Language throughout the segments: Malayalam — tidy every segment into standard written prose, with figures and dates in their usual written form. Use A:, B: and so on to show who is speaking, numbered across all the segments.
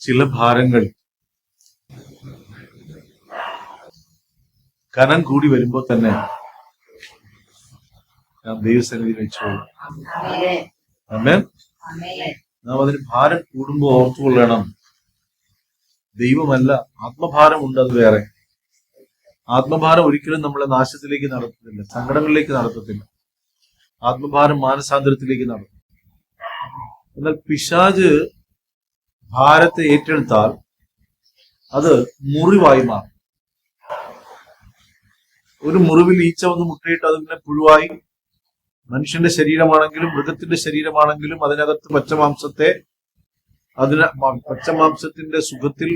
A: ചില ഭാരങ്ങൾ കനം കൂടി വരുമ്പോ തന്നെ നാം ദൈവസന്നിധിയിൽ വെച്ചോളൂ. ആമേൻ. നാം അതിന് ഭാരം കൂടുമ്പോ ഓർത്തുകൊള്ളണം, ദൈവമല്ല, ആത്മഭാരമുണ്ട്. അത് വേറെ. ആത്മഭാരം ഒരിക്കലും നമ്മളെ നാശത്തിലേക്ക് നടത്തത്തില്ല, സങ്കടങ്ങളിലേക്ക് നടത്തത്തില്ല. ആത്മഭാരം മാനസാന്തരത്തിലേക്ക് നടത്തും. എന്നാൽ പിശാച് ഭാരത്തെ ഏറ്റെടുത്താൽ അത് മുറിവായി മാറും. ഒരു മുറിവിൽ ഈച്ച വന്ന് മുട്ടയിട്ട് അത് പിന്നെ പുഴുവായി, മനുഷ്യന്റെ ശരീരമാണെങ്കിലും മൃഗത്തിന്റെ ശരീരമാണെങ്കിലും അതിനകത്ത് പച്ചമാംസത്തിന്റെ സുഖത്തിൽ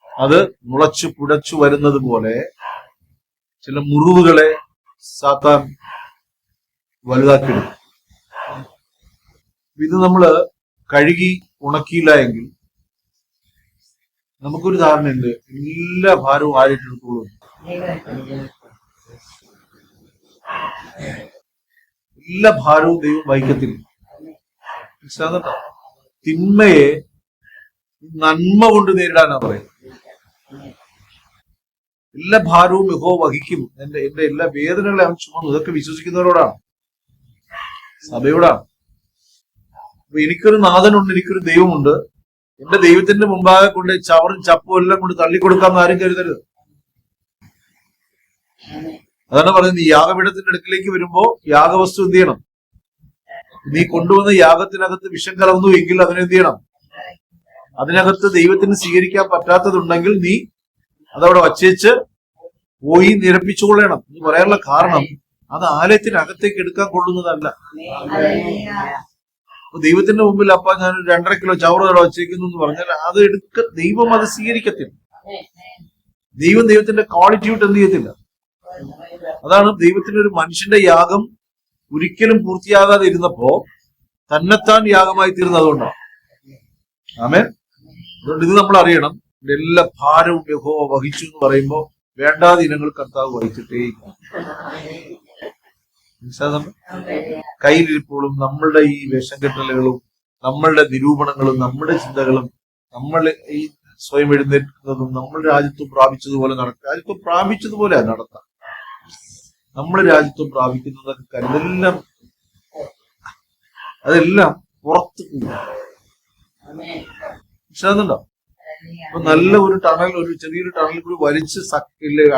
A: അത് മുളച്ചു പുടച്ചു വരുന്നത് പോലെ ചില മുറിവുകളെ സാത്താൻ വലുതാക്കിയിടും. ഇത് നമ്മള് കഴുകി ഉണക്കിയില്ല എങ്കിൽ നമുക്കൊരു ധാരണയുണ്ട്, എല്ലാ ഭാരവും ആയിട്ടെടുത്തോളും. എല്ലാ ഭാരവും ദൈവം വഹിക്കത്തില്ല. തിന്മയെ നന്മ കൊണ്ട് നേരിടാനാ പറയും. എല്ലാ ഭാരവും യഹോവ വഹിക്കും, എന്റെ എല്ലാ വേദനകളെ അവൻ ചുമന്നു. ഇതൊക്കെ വിശ്വസിക്കുന്നവരോടാണ്, സഭയോടാണ്. അപ്പൊ എനിക്കൊരു നാഥനുണ്ട്, എനിക്കൊരു ദൈവമുണ്ട്. എന്റെ ദൈവത്തിന്റെ മുമ്പാകെ കൊണ്ട് ചവറും ചപ്പും എല്ലാം കൊണ്ട് തള്ളിക്കൊടുക്കാമെന്ന് ആരും കരുതരുത്. അതാണ് പറയുന്നത്, ഈ യാഗപീഠത്തിന്റെ അടുക്കിലേക്ക് വരുമ്പോ യാഗവസ്തു എന്ത് ചെയ്യണം? നീ കൊണ്ടുവന്ന യാഗത്തിനകത്ത് വിഷം കലർന്നു എങ്കിൽ അതിനെന്ത് ചെയ്യണം? അതിനകത്ത് ദൈവത്തിന് സ്വീകരിക്കാൻ പറ്റാത്തതുണ്ടെങ്കിൽ നീ അതവിടെ വച്ചേച്ച് പോയി നിരപ്പിച്ചുകൊള്ളണം എന്ന് പറയാനുള്ള കാരണം, അത് ആലയത്തിനകത്തേക്ക് എടുക്കാൻ കൊള്ളുന്നതല്ല. ദൈവത്തിന്റെ മുമ്പിൽ അപ്പ ഞാൻ 2.5 കിലോ ചവറ് വച്ചേക്കുന്നു എന്ന് പറഞ്ഞാൽ അത് ദൈവം അത് സ്വീകരിക്കത്തില്ല. ദൈവത്തിന്റെ ക്വാളിറ്റി വിട്ട് എന്ത് ചെയ്യത്തില്ല. അതാണ് ദൈവത്തിന്റെ ഒരു മനുഷ്യന്റെ യാഗം ഒരിക്കലും പൂർത്തിയാകാതെ ഇരുന്നപ്പോ തന്നെത്താൻ യാഗമായി തീർന്നത്. അതുകൊണ്ടാണ്. ആമേൻ. അതുകൊണ്ട് ഇത് നമ്മൾ അറിയണം. എല്ലാ ഭാരവും യഹോവ വഹിച്ചു എന്ന് പറയുമ്പോ വേണ്ടാതെ ഇനങ്ങൾ കർത്താവ് വഹിച്ചിട്ടേ. കയ്യിലിരിപ്പോഴും നമ്മളുടെ ഈ വേഷം കെട്ടലുകളും നമ്മളുടെ നിരൂപണങ്ങളും നമ്മുടെ ചിന്തകളും നമ്മൾ ഈ സ്വയം എഴുന്നേൽക്കുന്നതും നമ്മൾ രാജ്യത്വം പ്രാപിച്ചതുപോലെ രാജ്യത്വം പ്രാപിച്ചതുപോലെ നടത്താം. നമ്മൾ രാജ്യത്വം പ്രാപിക്കുന്നതൊക്കെ കരുതെല്ലാം അതെല്ലാം പുറത്ത് പോകും. മനസ്സിലാകുന്നുണ്ടോ? അപ്പൊ നല്ല ഒരു ടണൽ, ഒരു ചെറിയൊരു ടണലിൽ കൂടി വലിച്ച്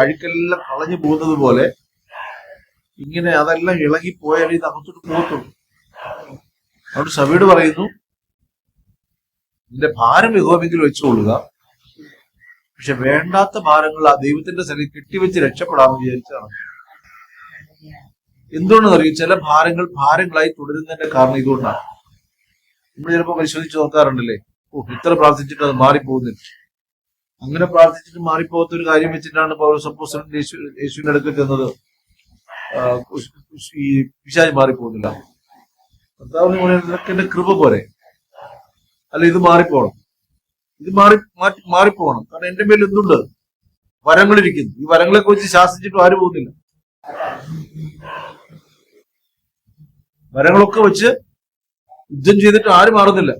A: അഴുക്കെല്ലാം കളഞ്ഞു പോകുന്നത് പോലെ ഇങ്ങനെ അതെല്ലാം ഇളകിപ്പോയാൽ ഇത് അകത്തോട്ട് പോകത്തുള്ളൂ. അതുകൊണ്ട് സഭയോട് പറയുന്നു, നിന്റെ ഭാരം യഹോവയിൽ വെച്ചുകൊള്ളുക. പക്ഷെ വേണ്ടാത്ത ഭാരങ്ങൾ ആ ദൈവത്തിന്റെ സ്ഥലം കെട്ടിവെച്ച് രക്ഷപ്പെടാമെന്ന് വിചാരിച്ചാണ്. എന്തുകൊണ്ടെന്ന് അറിയും? ചില ഭാരങ്ങളായി തുടരുന്നതിന്റെ കാരണം ഇതുകൊണ്ടാണ്. നമ്മൾ ചിലപ്പോൾ പരിശോധിച്ച് നോക്കാറുണ്ടല്ലേ, ഇത്ര പ്രാർത്ഥിച്ചിട്ട് അത് മാറിപ്പോകുന്നില്ല. അങ്ങനെ പ്രാർത്ഥിച്ചിട്ട് മാറിപ്പോകാത്ത ഒരു കാര്യം വെച്ചിട്ടാണ് പൗലോസ് അപ്പോസ്തലൻ യേശുവിന്റെ അടുക്കൽ ചെന്നത്. ഈ പിശാച് മാറിപ്പോകുന്നില്ല. കർത്താവിന് ഇതൊക്കെ എന്റെ കൃപ പോരെ, അല്ല ഇത് മാറിപ്പോകണം, ഇത് മാറിപ്പോകണം. കാരണം എന്റെ മേൽ എന്തുണ്ട്? വരങ്ങളിരിക്കുന്നു. ഈ വരങ്ങളെ കുറിച്ച് ശാസിച്ചിട്ടും ആരും പോകുന്നില്ല. വരങ്ങളൊക്കെ വെച്ച് യുദ്ധം ചെയ്തിട്ട് ആരും മാറുന്നില്ല.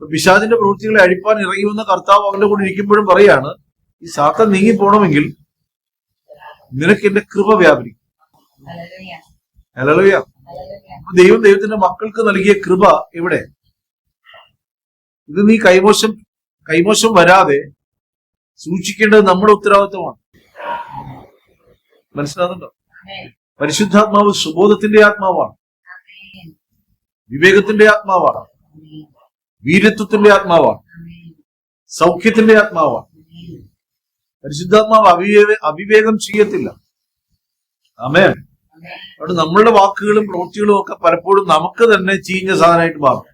A: പിശാചിന്റെ പ്രവൃത്തികളെ അഴിപ്പാൻ ഇറങ്ങി വന്ന കർത്താവ് അവന്റെ കൂടെ ഇരിക്കുമ്പോഴും പറയാണ്, ഈ സാത്താൻ നീങ്ങി പോകണമെങ്കിൽ നിനക്ക് എന്റെ കൃപ വ്യാപരിക്കും. ഹല്ലേലൂയ. ദൈവത്തിന്റെ മക്കൾക്ക് നൽകിയ കൃപ എവിടെ? ഇത് നീ കൈമോശം വരാതെ സൂക്ഷിക്കേണ്ടത് നമ്മുടെ ഉത്തരവാദിത്വമാണ്. മനസ്സിലാകുന്നുണ്ടോ? പരിശുദ്ധാത്മാവ് സുബോധത്തിന്റെ ആത്മാവാണ്, വിവേകത്തിന്റെ ആത്മാവാണ്, വീരത്വത്തിന്റെ ആത്മാവാണ്, സൗഖ്യത്തിന്റെ ആത്മാവാണ്. പരിശുദ്ധാത്മാവ് അവിവേകം ചെയ്യത്തില്ല. ആമേൻ. അതുകൊണ്ട് നമ്മളുടെ വാക്കുകളും പ്രവൃത്തികളും ഒക്കെ പലപ്പോഴും നമുക്ക് തന്നെ ചീഞ്ഞ സാധനമായിട്ട് മാറും.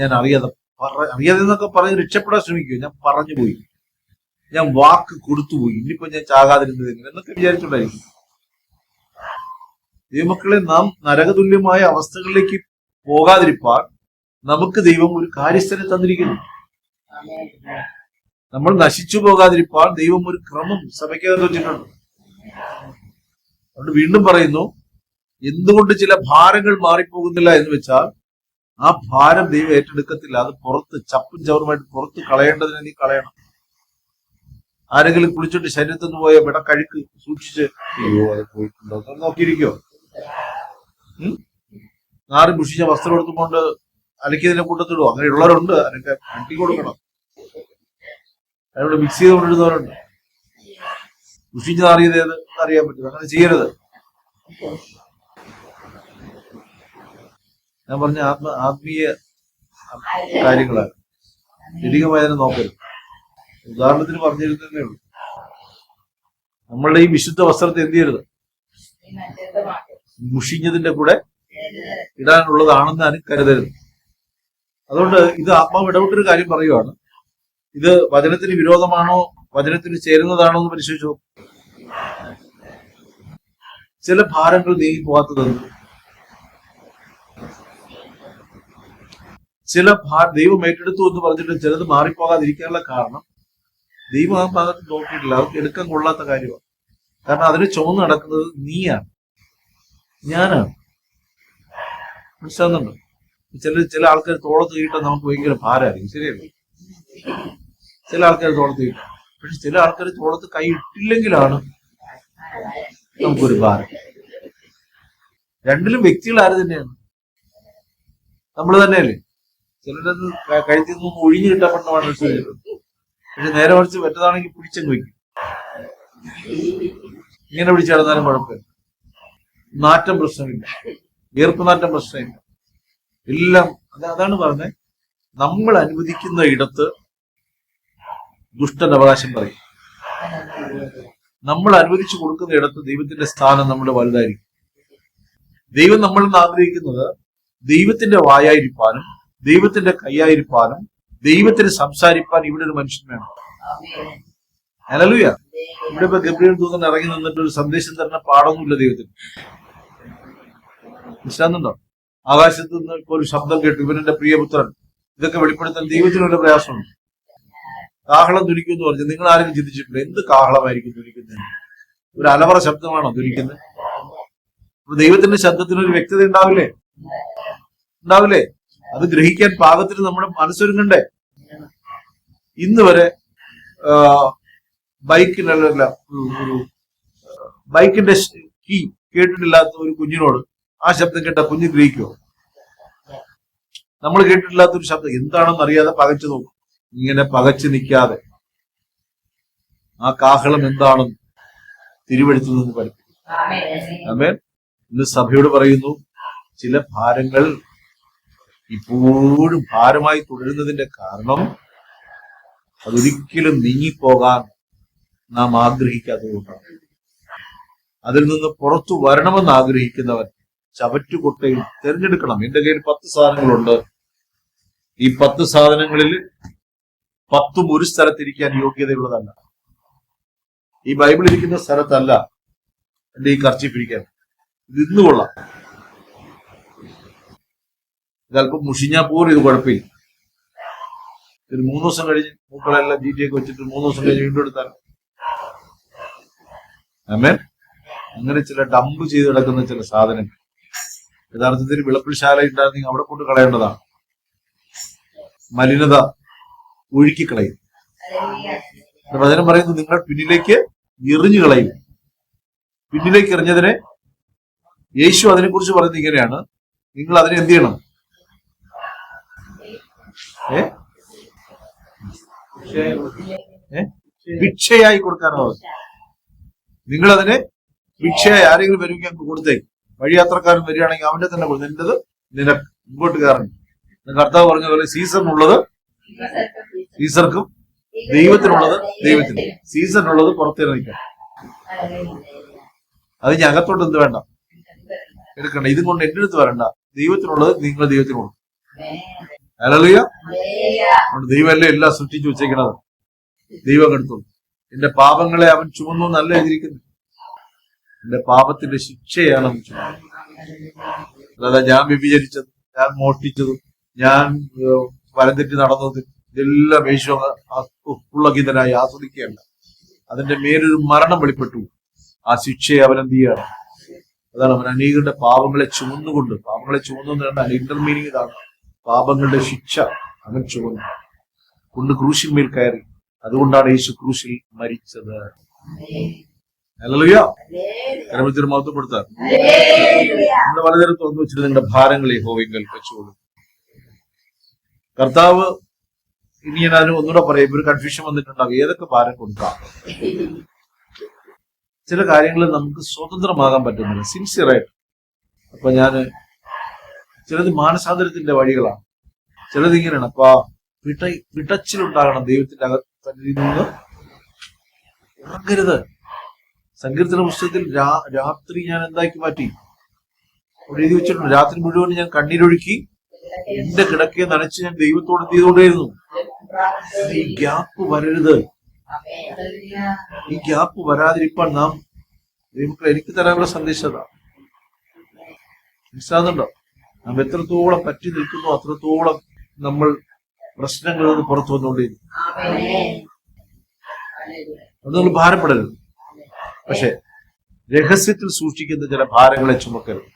A: ഞാൻ അറിയാതെ എന്നൊക്കെ പറഞ്ഞ് രക്ഷപ്പെടാൻ ശ്രമിക്കുക. ഞാൻ പറഞ്ഞു പോയി, ഞാൻ വാക്ക് കൊടുത്തുപോയി, ഇനിയിപ്പോ ഞാൻ ചാകാതിരുന്നത് എന്നൊക്കെ വിചാരിച്ചുകൊണ്ടായിരിക്കും. ദൈവമക്കളെ, നാം നരകതുല്യമായ അവസ്ഥകളിലേക്ക് പോകാതിരിപ്പാൻ നമുക്ക് ദൈവം ഒരു കാര്യസ്ഥനെ തന്നിരിക്കുന്നു. നമ്മൾ നശിച്ചു പോകാതിരിപ്പാൻ ദൈവം ഒരു ക്രമം സഭയ്ക്കകത്ത് വെച്ചിട്ടുണ്ട്. അതുകൊണ്ട് വീണ്ടും പറയുന്നു, എന്തുകൊണ്ട് ചില ഭാരങ്ങൾ മാറിപ്പോകുന്നില്ല എന്ന് വെച്ചാൽ ആ ഭാരം ദൈവം ഏറ്റെടുക്കത്തില്ല. അത് പുറത്ത് ചപ്പും ചവറുമായിട്ട് പുറത്ത് കളയേണ്ടതിനെ നീ കളയണം. ആരെങ്കിലും കുളിച്ചിട്ട് ശരീരത്തിൽ നിന്ന് പോയ വിടക്കഴുക്ക് സൂക്ഷിച്ച് അയ്യോ അത് പോയിട്ടുണ്ടോ എന്ന് നോക്കിയിരിക്കോ? നാറി മുഷിച്ച വസ്ത്രം എടുത്തുകൊണ്ട് അലക്കിയതിന്റെ കൂട്ടത്തിടുവോ? അങ്ങനെയുള്ളവരുണ്ട്. അതിനൊക്കെ അണ്ടി കൊടുക്കണം. അതിനോട് മിക്സ് ചെയ്ത് കൊണ്ടിരുന്നവരുണ്ട്. മുഷിച്ച് നാറിയത് ഏത് അറിയാൻ പറ്റും. അങ്ങനെ ചെയ്യരുത്. ഞാൻ പറഞ്ഞ ആത്മീയ കാര്യങ്ങളാണ്. ശരികമായതിനെ നോക്കരുത്. ഉദാഹരണത്തിന് പറഞ്ഞിരുന്നേ ഉള്ളൂ. നമ്മളുടെ ഈ വിശുദ്ധ വസ്ത്രത്തെ എന്ത് ചെയ്യരുത്? മുഷിഞ്ഞതിന്റെ കൂടെ ഇടാനുള്ളതാണെന്ന് ആരും കരുതരുത്. അതുകൊണ്ട് ഇത് ആത്മാവ് ഇടപെട്ടൊരു കാര്യം പറയുവാണ്. ഇത് വചനത്തിന് വിരോധമാണോ വചനത്തിന് ചേരുന്നതാണോ എന്ന് പരിശോധിച്ചു. ചില ഭാരങ്ങൾ നീങ്ങി പോകാത്തതെന്ന്, ചില ദൈവം ഏറ്റെടുത്തു എന്ന് പറഞ്ഞിട്ട് ചിലത് മാറിപ്പോകാതിരിക്കാനുള്ള കാരണം ദൈവം ആ ഭാഗത്ത് നോക്കിയിട്ടില്ല. അവർക്ക് എടുക്കാൻ കൊള്ളാത്ത കാര്യമാണ്. കാരണം അതിന് ചുമന്ന് നടക്കുന്നത് നീയാണ്, ഞാനാണ്. മനസ്സിലാകുന്നുണ്ടോ? ചില ആൾക്കാർ തോളത്ത് കീട്ടാൻ നമുക്ക് ഭയങ്കര ഭാരമായിരിക്കും. ശരിയല്ലേ? ചില ആൾക്കാർ തോളത്ത് കീട്ടും. പക്ഷെ ചില ആൾക്കാർ തോളത്ത് കൈ ഇട്ടില്ലെങ്കിലാണ് നമുക്കൊരു ഭാരം. രണ്ടിലും വ്യക്തികൾ ആര് തന്നെയാണ്? നമ്മൾ തന്നെയല്ലേ? ചിലരത് കഴുത്തിൽ നിന്ന് ഒഴിഞ്ഞു കിട്ടപ്പെടണമാണ് മനസ്സിലാക്കുന്നത്. പക്ഷെ നേരെ മറിച്ച് മറ്റതാണെങ്കിൽ പിടിച്ചങ്ങ് വയ്ക്കും. ഇങ്ങനെ പിടിച്ചു നടന്നാലും കുഴപ്പമില്ല. നാറ്റം പ്രശ്നമില്ല, വീർപ്പ് നാറ്റം പ്രശ്നമില്ല. എല്ലാം അതാണ് പറഞ്ഞത്. നമ്മൾ അനുവദിക്കുന്ന ഇടത്ത് ദുഷ്ടൻ അവകാശം പറയും. നമ്മൾ അനുവദിച്ചു കൊടുക്കുന്ന ഇടത്ത് ദൈവത്തിന്റെ സ്ഥാനം നമ്മുടെ വലുതായിരിക്കും. ദൈവം നമ്മൾ ആഗ്രഹിക്കുന്നത് ദൈവത്തിന്റെ വായായിരിക്കാനും ദൈവത്തിന്റെ കൈയായിരിക്കാനും ദൈവത്തിന് സംസാരിക്കാൻ ഇവിടെ ഒരു മനുഷ്യൻ വേണം. ഹല്ലേലൂയ. ഇവിടെ ഇപ്പൊ ഗബ്രിയേൽ ദൂതൻ ഇറങ്ങി നിന്നിട്ട് ഒരു സന്ദേശം തരുന്ന പാടൊന്നുമില്ല ദൈവത്തിന്. മനസ്സിലാകുന്നുണ്ടോ? ആകാശത്ത് നിന്ന് ഇപ്പൊ ഒരു ശബ്ദം കേട്ടു, ഇവനെന്റെ പ്രിയപുത്രൻ. ഇതൊക്കെ വെളിപ്പെടുത്താൻ ദൈവത്തിന് ഒരു പ്രയാസമുണ്ട്. കാഹളം ധുനിക്കും എന്ന് പറഞ്ഞു. നിങ്ങൾ ആരെങ്കിലും ചിന്തിച്ചിട്ടില്ല എന്ത് കാഹളമായിരിക്കും ധുനിക്കുന്നത്? ഒരു അലവറ ശബ്ദമാണോ ധുനിക്കുന്നത്? അപ്പൊ ദൈവത്തിന്റെ ശബ്ദത്തിനൊരു വ്യക്തത ഉണ്ടാവില്ലേ? ഉണ്ടാവില്ലേ? അത് ഗ്രഹിക്കാൻ പാകത്തിന് നമ്മുടെ മനസ്സൊരുങ്ങണ്ടേ? ഇന്ന് വരെ ബൈക്കിന്റെ കീ കേട്ടിട്ടില്ലാത്ത ഒരു കുഞ്ഞിനോട് ആ ശബ്ദം കേട്ട കുഞ്ഞ് ഗ്രഹിക്കുമോ? നമ്മൾ കേട്ടിട്ടില്ലാത്ത ഒരു ശബ്ദം എന്താണെന്ന് അറിയാതെ പകച്ചു നോക്കും. ഇങ്ങനെ പകച്ചു നിൽക്കാതെ ആ കാഹളം എന്താണെന്ന് തിരുവെടുത്തു നിന്ന് പഠിപ്പിക്കും. ആമേൻ. ഇന്ന് സഭയോട് പറയുന്നു, ചില ഭാരങ്ങൾ ഇപ്പോഴും ഭാരമായി തുടരുന്നതിന്റെ കാരണം അതൊരിക്കലും നീങ്ങിപ്പോകാൻ നാം ആഗ്രഹിക്കാത്തതുകൊണ്ടാണ്. അതിൽ നിന്ന് പുറത്തു വരണമെന്ന് ആഗ്രഹിക്കുന്നവൻ ചവറ്റുകൊട്ടയിൽ തിരഞ്ഞെടുക്കണം. എന്റെ കയ്യിൽ 10 സാധനങ്ങളുണ്ട്. ഈ 10 സാധനങ്ങളിൽ 10 ഒരു സ്ഥലത്തിരിക്കാൻ യോഗ്യതയുള്ളതല്ല. ഈ ബൈബിൾ ഇരിക്കുന്ന സ്ഥലത്തല്ല എന്റെ ഈ കർച്ചീഫ് ഇരിക്കാൻ. ഇത് ഇന്ന് കൊള്ളാം. ഇതല്പം മുഷിഞ്ഞാ പോലും ഇത് കുഴപ്പമില്ല. ഒരു 3 ദിവസം കഴിഞ്ഞ് മൂക്കളെല്ലാം ജീറ്റിയൊക്കെ വെച്ചിട്ട് 3 ദിവസം കഴിഞ്ഞ് വീണ്ടും എടുത്താൽ. ആമേൻ. അങ്ങനെ ചില ഡംപ് ചെയ്ത് കിടക്കുന്ന ചില സാധനങ്ങൾ യഥാർത്ഥത്തിൽ വിളപ്പിൽശാല ഉണ്ടായിരുന്നെങ്കിൽ അവിടെ കൊണ്ട് കളയേണ്ടതാണ്. മലിനത ഒഴുക്കിക്കളയും. വചനം പറയുന്നു, നിങ്ങൾ പിന്നിലേക്ക് എറിഞ്ഞു കളയും. പിന്നിലേക്ക് എറിഞ്ഞതിനെ യേശു അതിനെക്കുറിച്ച് പറയുന്നത് ഇങ്ങനെയാണ്, നിങ്ങൾ അതിനെ എന്ത് ചെയ്യണം? ഭിക്ഷയായി കൊടുക്കാനാണ്. നിങ്ങൾ അതിനെ ഭിക്ഷയായി ആരെങ്കിലും വരുമെങ്കിൽ അങ്ങ് കൊടുത്തേക്ക്. വഴിയാത്രക്കാരൻ വരികയാണെങ്കിൽ അവന്റെ തന്നെ കൊടുത്തു. നിന്റേത് നിനക്ക് മുമ്പോട്ട് കയറണം. കർത്താവ് പറഞ്ഞ പോലെ സീസറിനുള്ളത് സീസർക്കും ദൈവത്തിനുള്ളത് ദൈവത്തിന്. സീസറിനുള്ളത് പുറത്തിറങ്ങിക്കാം. അത് ഞാൻ അകത്തോട്ട് എന്ത് വേണ്ട എടുക്കണ്ട. ഇതും കൊണ്ട് എന്റെ അടുത്ത് വരണ്ട. ദൈവത്തിനുള്ളത് നിങ്ങൾ ദൈവത്തിന് കൊടുക്കും. ഹല്ലേലൂയ. ദൈവമല്ലേ എല്ലാം സൃഷ്ടിച്ചു വെച്ചേക്കണത്. ദൈവം എടുത്തോളൂ. എന്റെ പാപങ്ങളെ അവൻ ചുമന്നു നല്ല എഴുതിയിരിക്കുന്നു. എന്റെ പാപത്തിന്റെ ശിക്ഷയാണ് അവൻ ചുമന്നത്. അല്ലാതെ ഞാൻ വ്യഭിചരിച്ചതും ഞാൻ മോഷ്ടിച്ചതും ഞാൻ വലംതെറ്റി നടന്നതും ഇതെല്ലാം യേശു ഉള്ളഗീതനായി ആസ്വദിക്കുകയല്ല. അതിന്റെ മേലൊരു മരണം വെളിപ്പെട്ടു. ആ ശിക്ഷയെ അവൻ എന്ത് ചെയ്യാണ്? അതാണ് അവൻ അനേകരുടെ പാപങ്ങളെ ചുമന്നുകൊണ്ട്. പാപങ്ങളെ ചുമന്നു ഇന്റർ മീനിങ് ഇതാണ്. പാപങ്ങളുടെ ശിക്ഷ അവൻ ചുമന്നു കൊണ്ട് ക്രൂശിന്മേൽ കയറി. അതുകൊണ്ടാണ് യേശു ക്രൂശിൽ മരിച്ചത്. ഹല്ലേലൂയ. കരമത്തിന് മഹത്വപ്പെടുത്താൻ നിങ്ങളുടെ പലതരം തുറന്നു വെച്ചിട്ട് നിങ്ങളുടെ ഭാരങ്ങൾ യഹോവയിൽ വെച്ചോളൂ. കർത്താവ്, ഇനി ഞാൻ അതിന് ഒന്നുകൂടെ പറയാം, ഒരു കൺഫ്യൂഷൻ വന്നിട്ടുണ്ടാവും, ഏതൊക്കെ ഭാരം കൊടുക്കാം. ചില കാര്യങ്ങളിൽ നമുക്ക് സ്വതന്ത്രമാകാൻ പറ്റുന്നില്ല സിൻസിയറായിട്ട്. അപ്പൊ ചിലത് മാനസാന്തരത്തിന്റെ വഴികളാണ്, ചിലത് ഇങ്ങനെയാണ്. അപ്പൊ പിടച്ചിലുണ്ടാകണം ദൈവത്തിന്റെ അകത്ത് നിന്ന്. ഉറങ്ങരുത്. സങ്കീർത്തന പുസ്തകത്തിൽ രാത്രി ഞാൻ എന്താക്കി മാറ്റി അവിടെ എഴുതി വെച്ചിട്ടുണ്ട്, രാത്രി മുഴുവൻ ഞാൻ കണ്ണീരൊഴുക്കി എന്റെ കിടക്കയെ നനച്ച് ഞാൻ ദൈവത്തോട് ചെയ്തുകൊണ്ടേയിരുന്നു. ഈ ഗ്യാപ്പ് വരരുത്. ഈ ഗ്യാപ്പ് വരാതിരിക്കാൻ നാം ദൈവമക്കളെ എനിക്ക് തരാനുള്ള സന്ദേശത മനസ്സിലാകുന്നുണ്ടോ? നാം എത്രത്തോളം പറ്റി നിൽക്കുന്നു അത്രത്തോളം നമ്മൾ പ്രശ്നങ്ങളിൽ നിന്ന് പുറത്തു വന്നുകൊണ്ടിരിക്കും. അത് നമ്മൾ ഭാരപ്പെടരുത്. പക്ഷെ രഹസ്യത്തിൽ സൂക്ഷിക്കുന്ന ചില ഭാരങ്ങളെ ചുമക്കരുത്.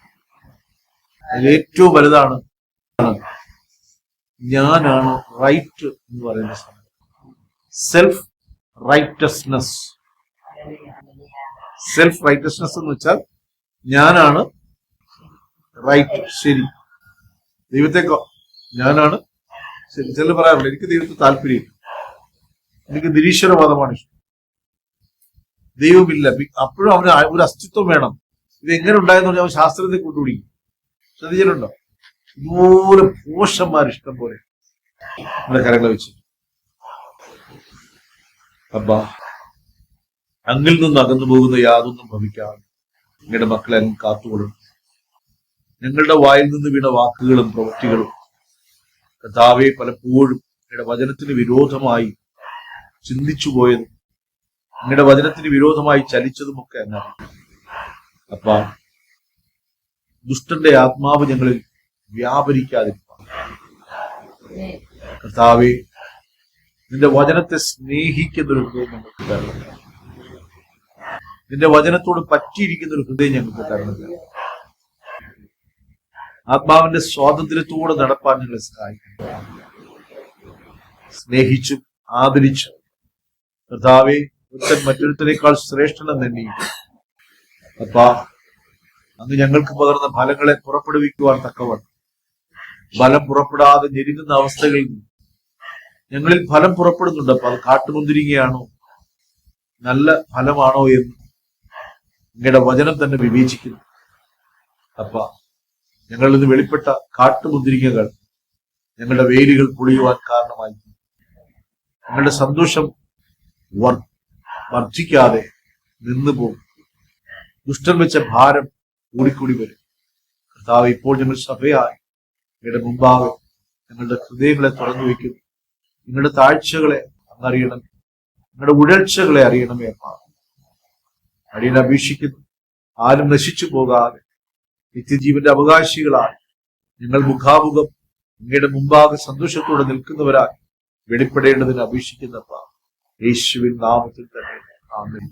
A: അതിൽ ഏറ്റവും വലുതാണ് ഞാനാണ് റൈറ്റ് എന്ന് പറയുന്ന സമയം. Self righteousness. സെൽഫ് റൈറ്റസ്നെസ് എന്ന് വെച്ചാൽ ഞാനാണ് റൈറ്റ്, ശരി. ദൈവത്തെക്കോ ഞാനാണ് ശരി. ചിലർ പറയാറുണ്ട് എനിക്ക് ദൈവത്തെ താല്പര്യം, എനിക്ക് നിരീശ്വരവാദമാണ് ഇഷ്ടം, ദൈവമില്ല. അപ്പോഴും അവന് ഒരു അസ്തിത്വം വേണം. ഇത് എങ്ങനെ ഉണ്ടായെന്ന് പറഞ്ഞാൽ അവൻ ശാസ്ത്രത്തെ കൊണ്ടുപിടിക്കും. ശ്രദ്ധിച്ചിട്ടുണ്ടോ? ഇതുപോലെ പോഷന്മാർ ഇഷ്ടം പോലെ നമ്മുടെ കരങ്ങളെ വെച്ച്. അബ്ബാ, അങ്ങിൽ നിന്ന് അകന്നു പോകുന്ന യാതൊന്നും ഭവിക്കാതെ നിങ്ങളുടെ മക്കളെ അങ്ങ് കാത്തുകൊള്ളണം. ഞങ്ങളുടെ വായിൽ നിന്ന് വീണ വാക്കുകളും പ്രവൃത്തികളും കർത്താവെ പലപ്പോഴും നിങ്ങളുടെ വചനത്തിന് വിരോധമായി ചിന്തിച്ചു പോയതും നിങ്ങളുടെ വചനത്തിന് വിരോധമായി ചലിച്ചതുമൊക്കെ എന്നറിയാം. അപ്പ ദുഷ്ടന്റെ ആത്മാവ് ഞങ്ങളിൽ വ്യാപരിക്കാതിരിക്കാൻ കർത്താവെ നിന്റെ വചനത്തെ സ്നേഹിക്കുന്നൊരു ഹൃദയം ഞങ്ങൾക്ക് തരണം. നിന്റെ വചനത്തോട് പറ്റിയിരിക്കുന്ന ഒരു ഹൃദയം ഞങ്ങൾക്ക് തരണം. ആത്മാവിന്റെ സ്വാതന്ത്ര്യത്തോടെ നടപ്പാൻ ഞങ്ങളെ സഹായിക്കും. സ്നേഹിച്ചും ആദരിച്ചും കർത്താവെ ഒരുത്തൻ മറ്റൊരുത്തനേക്കാൾ ശ്രേഷ്ഠനെന്ന് എണ്ണിയും അപ്പാ അങ്ങ് ഞങ്ങൾക്ക് പകർന്ന ഫലങ്ങളെ പുറപ്പെടുവിക്കുവാൻ തക്കവണ്ണം ഫലം പുറപ്പെടാതെ ഞെരുങ്ങുന്ന അവസ്ഥകളിൽ ഞങ്ങളിൽ ഫലം പുറപ്പെടുന്നുണ്ട്. അപ്പൊ അത് കാട്ടുമുന്തിരിങ്ങയാണോ നല്ല ഫലമാണോ എന്ന് അങ്ങയുടെ വചനം തന്നെ വിവേചിക്കുന്നു. അപ്പ ഞങ്ങളിൽ നിന്ന് വെളിപ്പെട്ട കാട്ടുമുന്തിരിങ്ങകൾ ഞങ്ങളുടെ വേരുകൾ പൊളിയുവാൻ കാരണമായി ഞങ്ങളുടെ സന്തോഷം വർദ്ധിക്കാതെ നിന്നു പോകും. ദുഷ്ടൻ വെച്ച ഭാരം കൂടിക്കൂടി വരും. കർത്താവ്, ഇപ്പോൾ ഞങ്ങൾ സഭയായി ഞങ്ങളുടെ മുമ്പാകെ ഞങ്ങളുടെ ഹൃദയങ്ങളെ തുറന്നു വയ്ക്കുന്നു. നിങ്ങളുടെ താഴ്ചകളെ അങ്ങറിയണം, നിങ്ങളുടെ ഉഴൽച്ചകളെ അറിയണമേ. അമ്മ അടിയനെ അപേക്ഷിക്കുന്നു, ആരും നശിച്ചു പോകാതെ നിത്യജീവന്റെ അവകാശികളായി ഞങ്ങൾ മുഖാമുഖം അങ്ങയുടെ മുമ്പാകെ സന്തോഷത്തോടെ നിൽക്കുന്നവരായി വെളിപ്പെടേണ്ടതിന് അപേക്ഷിക്കുന്നപ്പ യേശുവിൻ നാമത്തിൽ തന്നെ. ആമേൻ.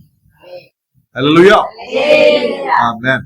A: ഹല്ലേലൂയ. ആമേൻ.